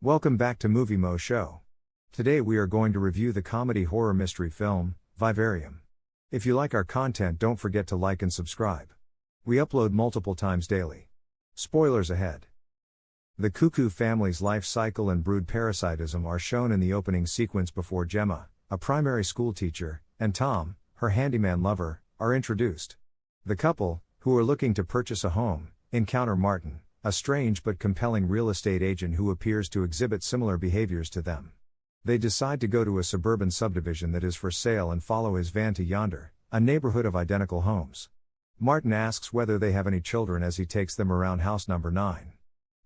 Welcome back to Movie Moshow. Today we are going to review the comedy horror mystery film, Vivarium. If you like our content, don't forget to like and subscribe. We upload multiple times daily. Spoilers ahead. The Cuckoo family's life cycle and brood parasitism are shown in the opening sequence before Gemma, a primary school teacher, and Tom, her handyman lover, are introduced. The couple, who are looking to purchase a home, encounter Martin, a strange but compelling real estate agent who appears to exhibit similar behaviors to them. They decide to go to a suburban subdivision that is for sale and follow his van to Yonder, a neighborhood of identical homes. Martin asks whether they have any children as he takes them around house number 9.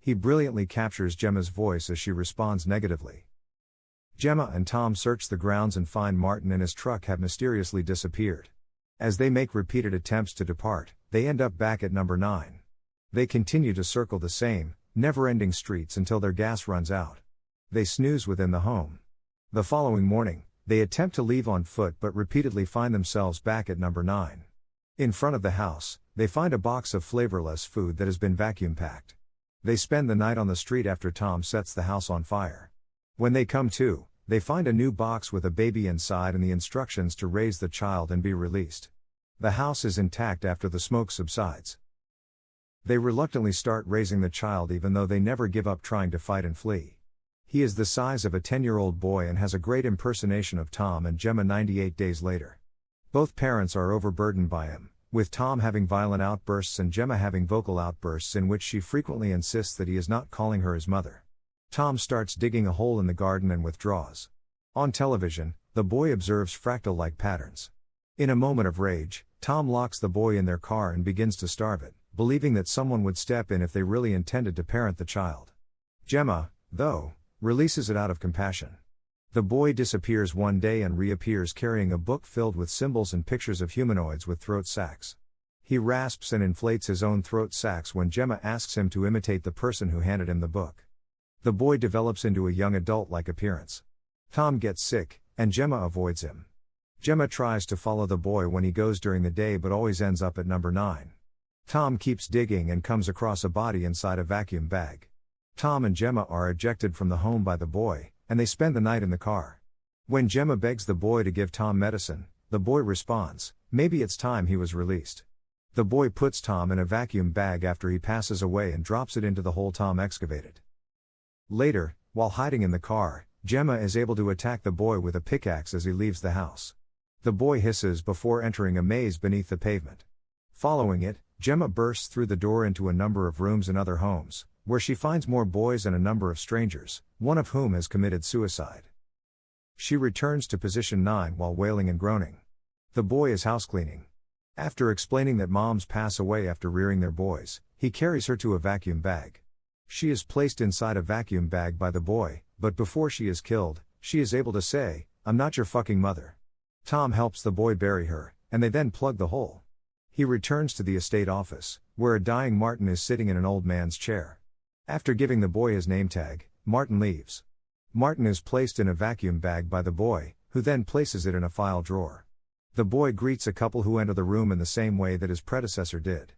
He brilliantly captures Gemma's voice as she responds negatively. Gemma and Tom search the grounds and find Martin and his truck have mysteriously disappeared. As they make repeated attempts to depart, they end up back at number 9. They continue to circle the same, never-ending streets until their gas runs out. They snooze within the home. The following morning, they attempt to leave on foot but repeatedly find themselves back at number 9. In front of the house, they find a box of flavorless food that has been vacuum-packed. They spend the night on the street after Tom sets the house on fire. When they come to, they find a new box with a baby inside and the instructions to raise the child and be released. The house is intact after the smoke subsides. They reluctantly start raising the child even though they never give up trying to fight and flee. He is the size of a 10-year-old boy and has a great impersonation of Tom and Gemma 98 days later. Both parents are overburdened by him, with Tom having violent outbursts and Gemma having vocal outbursts in which she frequently insists that he is not calling her his mother. Tom starts digging a hole in the garden and withdraws. On television, the boy observes fractal-like patterns. In a moment of rage, Tom locks the boy in their car and begins to starve it, believing that someone would step in if they really intended to parent the child. Gemma, though, releases it out of compassion. The boy disappears one day and reappears carrying a book filled with symbols and pictures of humanoids with throat sacs. He rasps and inflates his own throat sacs when Gemma asks him to imitate the person who handed him the book. The boy develops into a young adult-like appearance. Tom gets sick, and Gemma avoids him. Gemma tries to follow the boy when he goes during the day but always ends up at number 9. Tom keeps digging and comes across a body inside a vacuum bag. Tom and Gemma are ejected from the home by the boy, and they spend the night in the car. When Gemma begs the boy to give Tom medicine, the boy responds, "Maybe it's time he was released." The boy puts Tom in a vacuum bag after he passes away and drops it into the hole Tom excavated. Later, while hiding in the car, Gemma is able to attack the boy with a pickaxe as he leaves the house. The boy hisses before entering a maze beneath the pavement. Following it, Gemma bursts through the door into a number of rooms in other homes, where she finds more boys and a number of strangers, one of whom has committed suicide. She returns to position 9 while wailing and groaning. The boy is housecleaning. After explaining that moms pass away after rearing their boys, he carries her to a vacuum bag. She is placed inside a vacuum bag by the boy, but before she is killed, she is able to say, "I'm not your fucking mother." Tom helps the boy bury her, and they then plug the hole. He returns to the estate office, where a dying Martin is sitting in an old man's chair. After giving the boy his name tag, Martin leaves. Martin is placed in a vacuum bag by the boy, who then places it in a file drawer. The boy greets a couple who enter the room in the same way that his predecessor did.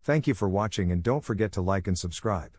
Thank you for watching and don't forget to like and subscribe.